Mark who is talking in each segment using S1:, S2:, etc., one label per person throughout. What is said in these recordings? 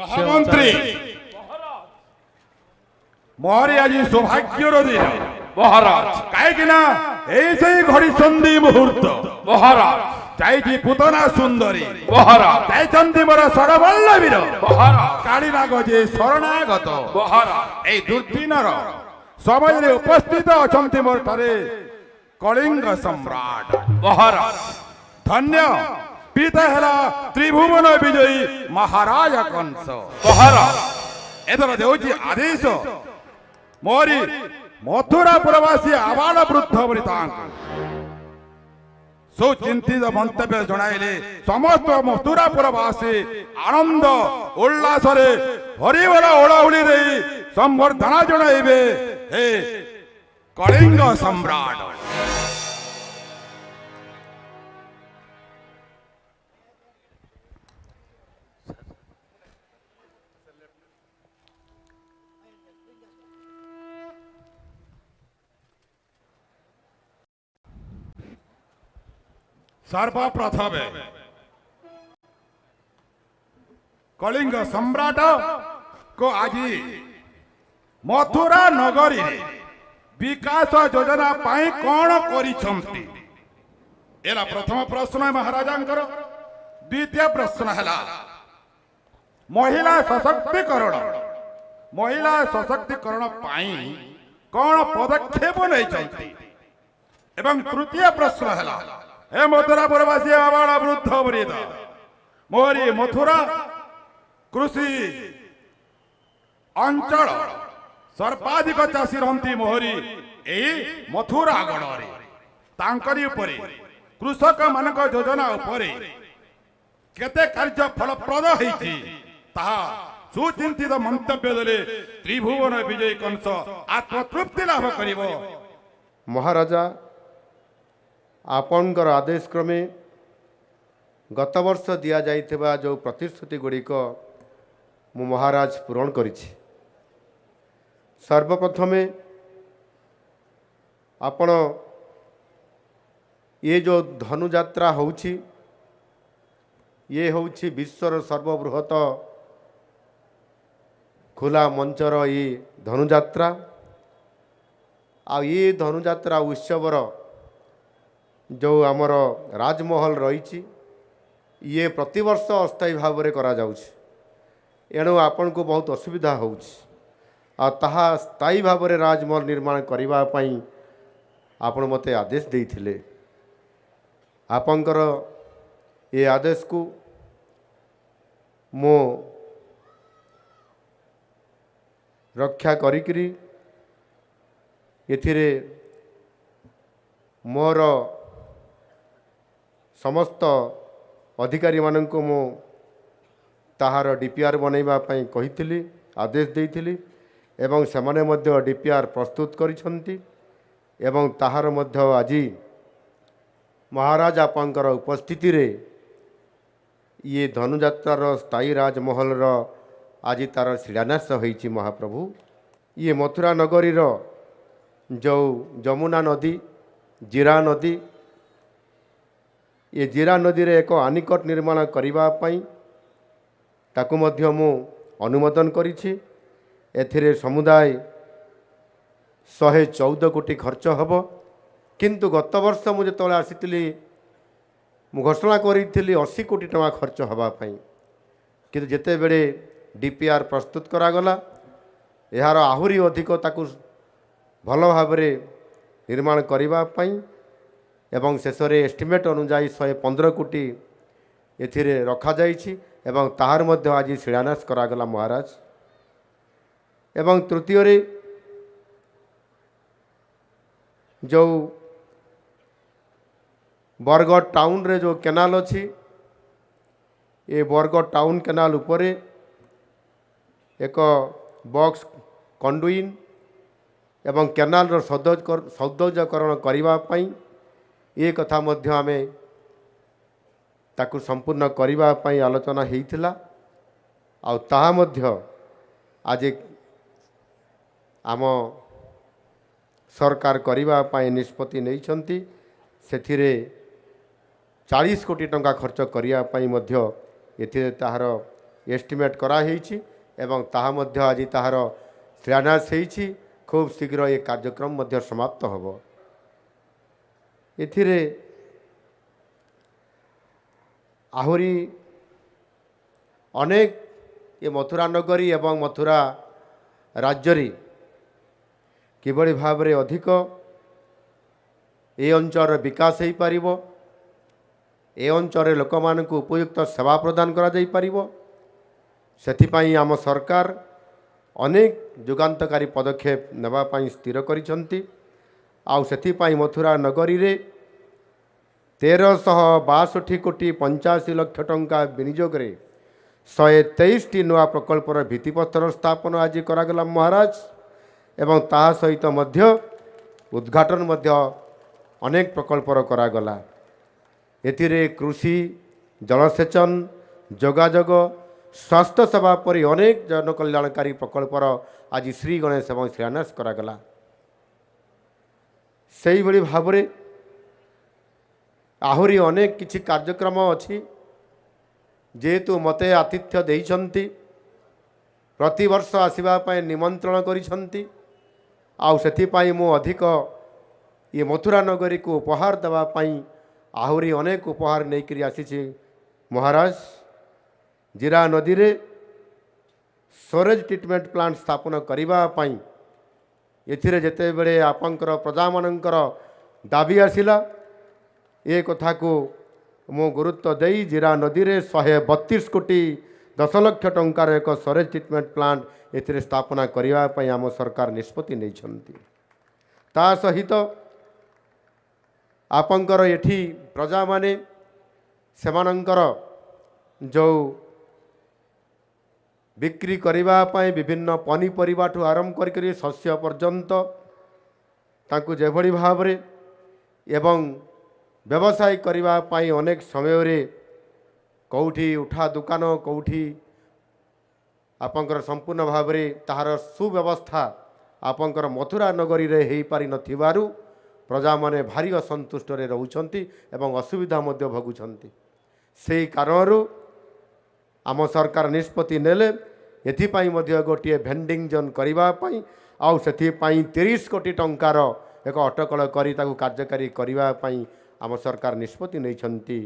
S1: महामंत्री मोहरी आज सौभाग्यर दिन
S2: महाराज
S1: कहीं घड़ी संधि मुहूर्त
S2: महाराज
S1: जाइछि पुतना सुंदरी
S2: महाराज
S1: जाइछन्ति मोर षडवल्लभीर
S2: महाराज
S1: कालीनाग जे शरणागत
S2: महाराज
S1: ए दुर्दिनर समय उपस्थित अछन्ति मोर ठारे कलिंग सम्राट
S2: महाराज
S1: धन्य पिता हेला त्रिभुवन विजयी महाराज कंस
S2: महाराज
S1: एथर देउछि आदेश मोरी मथुरा प्रवासी आबाल वृद्ध वृतांक सुचिंतित मंतव्य जणाइले समस्त मथुरा प्रवासी आनंद उल्लास हरिवर ओलाहुली संवर्धना जणाइबे हे कलिंग सम्राट सर्वप्रथम कलिंग सम्राट को आज मथुरा नगरी विकास योजना पाई कौन करिसंती एला प्रथम प्रश्न महाराजांकर द्वितीय प्रश्न है महिला सशक्तिकरण पाई कौन पदक्षेप नहीं एवं तृतीय प्रश्न है हे मथुरा प्रवासी आबाल वृद्ध वृद्ध मोहरी मथुरा कृषि अंचल सर्वाधिक चाषी रहती मोहरी यही मथुरा गढ़ तांकरी उपरे कृषक मानक योजना उपरे केते कार्य फलप्रद होईछि ताहा सुचिंतित मंतव्य देले त्रिभुवन विजय कंस आत्मतृप्ति लाभ करिवो।
S3: महाराजा आपणकर आदेश क्रमे गत वर्ष दिया जाइथिबा जो प्रतिश्रुति गुड़िक मु महाराज पूरण करिछि। सर्वप्रथमे आपण ये जो धनुयात्रा होउछि ये होउछि विश्वर सर्वबृहत खुला मंचर ये धनुयात्रा आ ये धनुयात्रा उत्सवर जो आमर राजमहल रही ये प्रतिवर्ष अस्थायी भाव में करा जाउछि एणु आपण को बहुत असुविधा होउछि आ ताहा स्थायी भाव में राजमहल निर्माण करिबा पई आपण मते आदेश देइथिले। आपणकर ये आदेश को मो रक्षा करिकरी एथिरे मोर समस्त अधिकारी मानक मु ताहार डीपीआर बनैबा पई कहिथिली आदेश देइथिली एवं सेमाने मध्य डीपीआर प्रस्तुत करिसंती एवं ताहार मध्य आज महाराज आपंकर उपस्थिति रे ये धनुयात्रार स्थायी राजमहल आज तार शिलान्यास होइछि। महाप्रभु ये मथुरा नगरीर जो जमुना नदी जीरा नदी ये जीरा नदी रे एक आनिकट निर्माण करिबा पई ताकु मध्य मु अनुमोदन करिछि। एथिरे समुदाय 114 कोटी खर्च हब किंतु गत वर्ष मु जेतले आसीतिली मु घोषणा करिथिली 80 कोटी टका खर्च हबा पई किंतु जेते बेले डीपीआर प्रस्तुत करागला यार आहुरी अधिक ताकु भल भाव निर्माण करिबा पई एवं शेष एस्टिमेट अनुजाई 115 कोटी एथिरे रखा जाइछि एवं ताहार मध्य आज शिलान्यास करागला महाराज। एवं तृतीय रे जो बरगढ़ टाउन रे जो केनाल अच्छी ये बरगढ़ टाउन केनाल उपरे एक बॉक्स कंडुइन एवं केनाल रो सौंदर्यकरण करिबा पई ये कथा मध्य आमे ताकु संपूर्ण करिबा पई आलोचना हेइथिला आ ताहा मध्य आज आम सरकार करिबा पई निष्पत्ति नैछंती सेथिरे 40 कोटी टंका खर्च करिया पई मध्य एथिरे ताहार एस्टिमेट कराहेछि एवं ताहा मध्य आज ताहार शिलान्यास हेछि। खूब शीघ्र ये कार्यक्रम मध्य समाप्त हब। एथिरे आहुरी अनेक ये मथुरा नगरी एवं मथुरा राज्य किभଳି भाବରେ अधिक ए अंचल विकास हो पारिबो, ए अंचल लोक मानक उपयुक्त सेवा प्रदान करा जाई पारिबो। सेथिपाई आम सरकार अनेक जुगान्तकारी पदक्षेप नेबा पाई स्थिर करिसंती। आउ सेथिपाई मथुरा नगरी रे 1362 कोटी 85 लाख टंका विनियोग रे 123 टी नुआ प्रकल्पर भित्तिपत्र स्थापन आज करागला महाराज। एवं ताहा सहित मध्य उद्घाटन मध्य अनेक प्रकल्पर करागला। एथिरे कृषि, जलसेचन, जोगाजोग, स्वास्थ्य सेवा परि अनेक जनकल्याणकारी प्रकल्पर आज श्री गणेश एवं शिलान्यास करागला। सेही भली भाबरे आहुरी अनेक किछि कार्यक्रम अछि जेहेतु मते आतिथ्य देइछंती, प्रति वर्ष आसीबा पय निमंत्रण करिछंती। आउ सेथिपाई मु अधिक ये मथुरा नगरी को उपहार देवा पाई आहुरी अनेक उपहार नहीं आसी महाराज। जीरा नदी रे सोरेज ट्रीटमेंट प्लांट स्थापन करिबा पाई एथिरे जेते बेले आपनकर प्रजा मानकर दाबी आसिला ए कथा को मु गुरुत्व देई जीरा नदी रे 132 कोटी 10 लाख टंकार एक सोरेज ट्रीटमेंट प्लांट एथिरे स्थापना करिबा पाई आम सरकार निष्पत्ति नहीं छंती। ता सहित आपंकर एठी प्रजा माने सेमानंकर जो बिक्री करिबा पाई विभिन्न पनीपरिबा ठू आरंभ करी शस्य पर्यंत ताकू जेभली भावरे एवं व्यवसाय करिबा पाई अनेक समय रे कौठी उठा दुकान कौठी आपंकर संपूर्ण भावरे ताहार सुव्यवस्था आपंकर मथुरा नगरी रे हेई पारि नथिबारु प्रजा माने भारी असंतुष्ट रे रहउछंती एवं असुविधा मध्य भोगुछंती। सेही कारणरू आम सरकार निष्पत्ति नेले एथिपाई मध्य गोटे भेंडिंग जोन करिबा पाई आउ सेथिपाई 30 कोटी टंकार एक अटकल करी ताकू कार्यकारी करिबा पाई आम सरकार निष्पत्ति नैछंती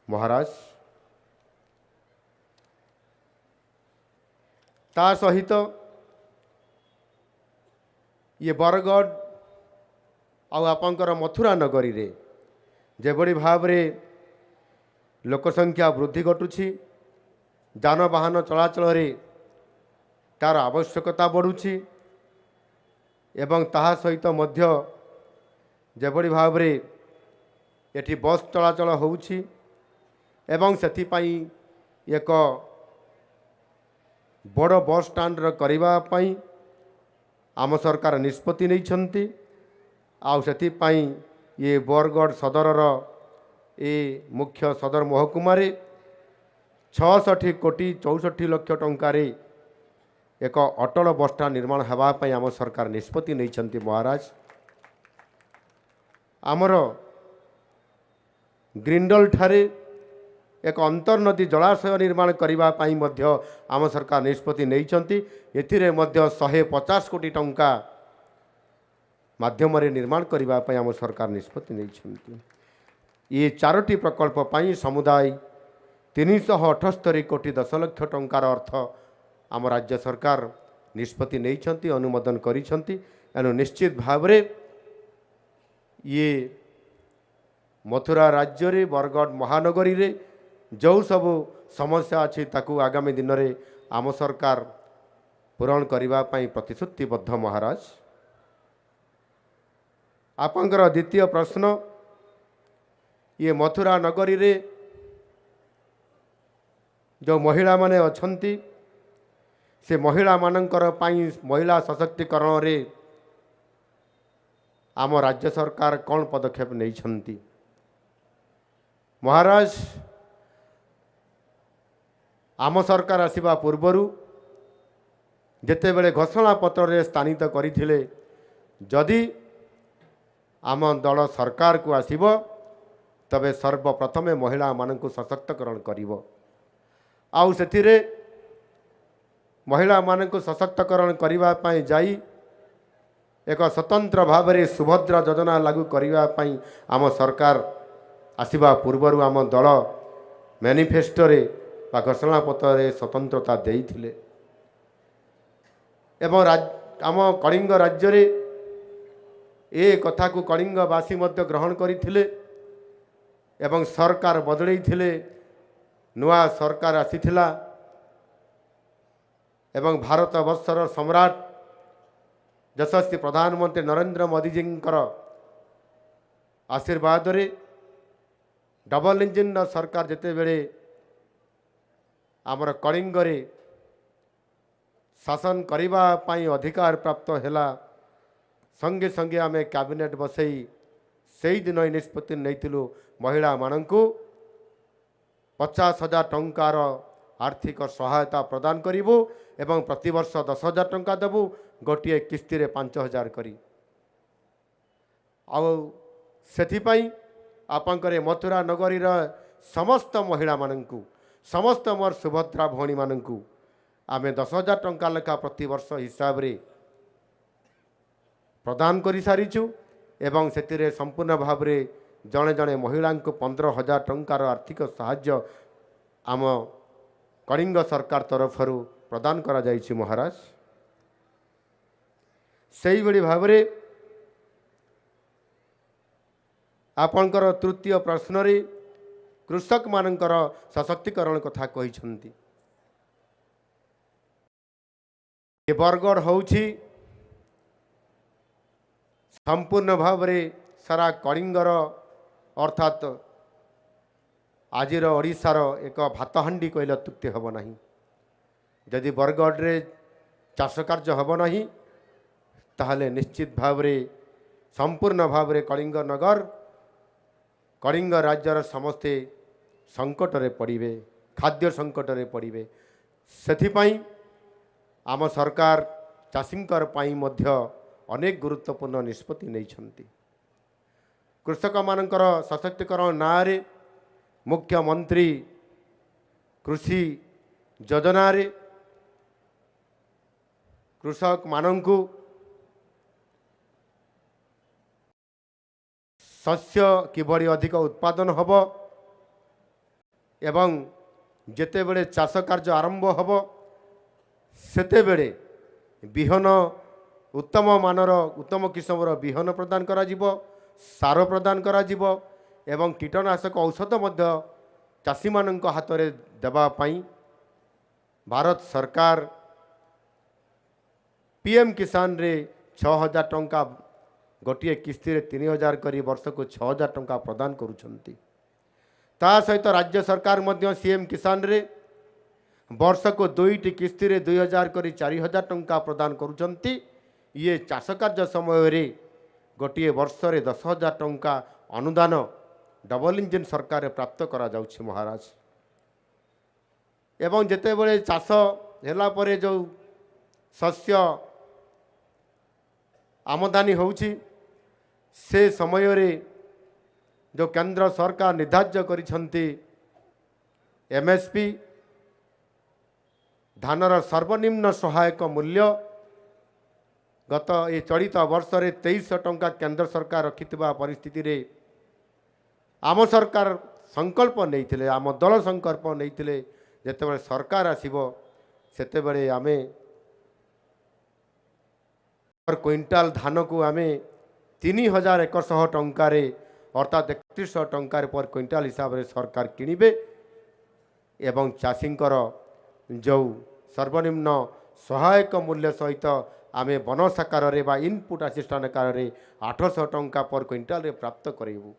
S3: महाराज। ता सहित ये बरगढ़ आउ आपंकर मथुरा नगरी रे जेभली भावरे लोकसंख्या वृद्धि घटुछि, जानवाहन चलाचल रे तार आवश्यकता बढ़ुछि एवं ताहा सहित मध्य जेभली भावरे एठी बस चलाचल होउछि एवं सेथिपाई एक बड़ बस स्टाण्ड करिबा पाई आम सरकार निष्पत्ति नैछंती। आउ सेथिपाई ये बरगढ़ सदरर ए मुख्य सदर महकुमार 66 कोटी 64 लाख टंकार एक अटल बस स्टाण्ड निर्माण हेबा पाई आम सरकार निष्पत्ति नैछंती महाराज। आमर ग्रिंडल ठारे एक अंतर्नदी जलाशय निर्माण करिबा पाई मध्य आम सरकार निष्पत्ति नैछंती। एथिरे मध्य 150 कोटी टंका माध्यम निर्माण करिबा पाई आम सरकार निष्पत्ति नैछंती। ये 4टी प्रकल्प पाई समुदाय 378 कोटी 10 लाख टंकार अर्थ आम राज्य सरकार निष्पत्ति नैछंती, अनुमोदन करिछंती। एनु निश्चित भावरे ये मथुरा राज्य रे बरगढ़ महानगरी रे जो सब समस्या अच्छी ताकू आगामी दिन में आम सरकार पूरण करने प्रतिश्रुतिबद्ध महाराज। आपंकर द्वितीय प्रश्न ये मथुरा नगरी रे जो महिला माने अछंती से महिला मानकर पाई महिला सशक्तिकरण रे आम राज्य सरकार कौन पदक्षेप नहीं छंती महाराज। आम सरकार आसिबा पूर्वरु जेते बेले घोषणा पत्र रे स्थानित करिथिले जदि आम दल सरकार को आसिबो तबे सर्वप्रथमे महिला मानकु सशक्तकरण करिवो। आउ सेथिरे ମହିଳାମାନଙ୍କୁ ସଶକ୍ତକରଣ କରିବା ପାଇଁ ଯାଇ ଏକ ସ୍ୱତନ୍ତ୍ର ଭାବରେ ସୁଭଦ୍ରା ଯୋଜନା ଲାଗୁ କରିବା ପାଇଁ ଆମ ସରକାର ଆସିବା ପୂର୍ବରୁ ଆମ ଦଳ ମ୍ୟାନିଫେଷ୍ଟୋରେ ବା ଘୋଷଣାପତ୍ରରେ ସ୍ୱତନ୍ତ୍ରତା ଦେଇଥିଲେ ଏବଂ ଆମ କଳିଙ୍ଗ ରାଜ୍ୟରେ ଏ କଥାକୁ କଳିଙ୍ଗବାସୀ ମଧ୍ୟ ଗ୍ରହଣ କରିଥିଲେ ଏବଂ ସରକାର ବଦଳେଇଥିଲେ। ନୂଆ ସରକାର ଆସିଥିଲା ଏବଂ ଭାରତ ବର୍ଷର ସମ୍ରାଟ ଯଶସ୍ୱୀ ପ୍ରଧାନମନ୍ତ୍ରୀ ନରେନ୍ଦ୍ର ମୋଦିଜୀଙ୍କର ଆଶୀର୍ବାଦରେ ଡବଲ ଇଞ୍ଜିନ୍ର ସରକାର ଯେତେବେଳେ ଆମର କଳିଙ୍ଗରେ ଶାସନ କରିବା ପାଇଁ ଅଧିକାର ପ୍ରାପ୍ତ ହେଲା, ସଙ୍ଗେ ସଙ୍ଗେ ଆମେ କ୍ୟାବିନେଟ୍ ବସେଇ ସେଇଦିନ ଏହି ନିଷ୍ପତ୍ତି ନେଇଥିଲୁ ମହିଳାମାନଙ୍କୁ 50,000 ଟଙ୍କାର ଆର୍ଥିକ ସହାୟତା ପ୍ରଦାନ କରିବୁ ଏବଂ ପ୍ରତିବର୍ଷ 10,000 ଟଙ୍କା ଦେବୁ, ଗୋଟିଏ କିସ୍ତିରେ 5,000 କରି। ଆଉ ସେଥିପାଇଁ ଆପଣଙ୍କର ମଥୁରା ନଗରୀର ସମସ୍ତ ମହିଳାମାନଙ୍କୁ, ସମସ୍ତ ମୋର ସୁଭଦ୍ରା ଭଉଣୀମାନଙ୍କୁ ଆମେ 10,000 ଟଙ୍କା ଲେଖା ପ୍ରତିବର୍ଷ ହିସାବରେ ପ୍ରଦାନ କରିସାରିଛୁ ଏବଂ ସେଥିରେ ସମ୍ପୂର୍ଣ୍ଣ ଭାବରେ ଜଣେ ଜଣେ ମହିଳାଙ୍କୁ 15,000 ଟଙ୍କାର ଆର୍ଥିକ ସାହାଯ୍ୟ ଆମ କଳିଙ୍ଗ ସରକାର ତରଫରୁ ପ୍ରଦାନ କରାଯାଇଛି ମହାରାଜ। ସେଇଭଳି ଭାବରେ ଆପଣଙ୍କର ତୃତୀୟ ପ୍ରଶ୍ନରେ କୃଷକମାନଙ୍କର ସଶକ୍ତିକରଣ କଥା କହିଛନ୍ତି। ଏ ବରଗଡ଼ ହେଉଛି ସମ୍ପୂର୍ଣ୍ଣ ଭାବରେ ସାରା କଳିଙ୍ଗର ଅର୍ଥାତ୍ ଆଜିର ଓଡ଼ିଶାର ଏକ ଭାତହାଣ୍ଡି କହିଲେ ଅତ୍ୟୁକ୍ତି ହେବ ନାହିଁ। ଯଦି ବରଗଡ଼ରେ ଚାଷ କାର୍ଯ୍ୟ ହେବ ନାହିଁ ତାହେଲେ ନିଶ୍ଚିତ ଭାବରେ ସମ୍ପୂର୍ଣ୍ଣ ଭାବରେ କଳିଙ୍ଗ ନଗର, କଳିଙ୍ଗ ରାଜ୍ୟର ସମସ୍ତେ ସଙ୍କଟରେ ପଡ଼ିବେ, ଖାଦ୍ୟ ସଙ୍କଟରେ ପଡ଼ିବେ। ସେଥିପାଇଁ ଆମ ସରକାର ଚାଷୀଙ୍କର ପାଇଁ ମଧ୍ୟ ଅନେକ ଗୁରୁତ୍ୱପୂର୍ଣ୍ଣ ନିଷ୍ପତ୍ତି ନେଇଛନ୍ତି। କୃଷକମାନଙ୍କର ସଶକ୍ତିକରଣ ନାଁରେ ମୁଖ୍ୟମନ୍ତ୍ରୀ କୃଷି ଯୋଜନାରେ କୃଷକମାନଙ୍କୁ ଶସ୍ୟ କିଭଳି ଅଧିକ ଉତ୍ପାଦନ ହେବ ଏବଂ ଯେତେବେଳେ ଚାଷ କାର୍ଯ୍ୟ ଆରମ୍ଭ ହେବ ସେତେବେଳେ ବିହନ ଉତ୍ତମ ମାନର, ଉତ୍ତମ କିସମର ବିହନ ପ୍ରଦାନ କରାଯିବ, ସାର ପ୍ରଦାନ କରାଯିବ ଏବଂ କୀଟନାଶକ ଔଷଧ ମଧ୍ୟ ଚାଷୀମାନଙ୍କ ହାତରେ ଦେବା ପାଇଁ ଭାରତ ସରକାର PM କିଷାନରେ 6,000 ଟଙ୍କା ଗୋଟିଏ କିସ୍ତିରେ 3,000 କରି ବର୍ଷକୁ 6,000 ଟଙ୍କା ପ୍ରଦାନ କରୁଛନ୍ତି। ତା ସହିତ ରାଜ୍ୟ ସରକାର ମଧ୍ୟ CM କିଷାନରେ ବର୍ଷକୁ 2ଟି କିସ୍ତିରେ 2,000 କରି 4,000 ଟଙ୍କା ପ୍ରଦାନ କରୁଛନ୍ତି। ଇଏ ଚାଷ କାର୍ଯ୍ୟ ସମୟରେ ଗୋଟିଏ ବର୍ଷରେ 10,000 ଟଙ୍କା ଅନୁଦାନ ଡବଲ ଇଞ୍ଜିନ୍ ସରକାରରେ ପ୍ରାପ୍ତ କରାଯାଉଛି ମହାରାଜ। ଏବଂ ଯେତେବେଳେ ଚାଷ ହେଲା ପରେ ଯେଉଁ ଶସ୍ୟ ଆମଦାନୀ ହେଉଛି ସେ ସମୟରେ ଯେଉଁ କେନ୍ଦ୍ର ସରକାର ନିର୍ଦ୍ଧାର୍ଯ୍ୟ କରିଛନ୍ତି MSP ଧାନର ସର୍ବନିମ୍ନ ସହାୟକ ମୂଲ୍ୟ ଗତ ଏ ଚଳିତ ବର୍ଷରେ 2300 ଟଙ୍କା କେନ୍ଦ୍ର ସରକାର ରଖିଥିବା ପରିସ୍ଥିତିରେ ଆମ ସରକାର ସଂକଳ୍ପ ନେଇଥିଲେ, ଆମ ଦଳ ସଂକଳ୍ପ ନେଇଥିଲେ ଯେତେବେଳେ ସରକାର ଆସିବ ସେତେବେଳେ ଆମେ କ୍ୱିଣ୍ଟାଲ ଧାନକୁ ଆମେ 3,100 ଟଙ୍କାରେ ଅର୍ଥାତ୍ 3100 ଟଙ୍କାରେ ପର କ୍ୱିଣ୍ଟାଲ ହିସାବରେ ସରକାର କିଣିବେ ଏବଂ ଚାଷୀଙ୍କର ଯେଉଁ ସର୍ବନିମ୍ନ ସହାୟକ ମୂଲ୍ୟ ସହିତ ଆମେ ବନସ ଆକାରରେ ବା ଇନପୁଟ୍ ଆସିଷ୍ଟାଣ୍ଟ ଆକାରରେ 800 ଟଙ୍କା ପର କ୍ୱିଣ୍ଟାଲରେ ପ୍ରାପ୍ତ କରାଇବୁ।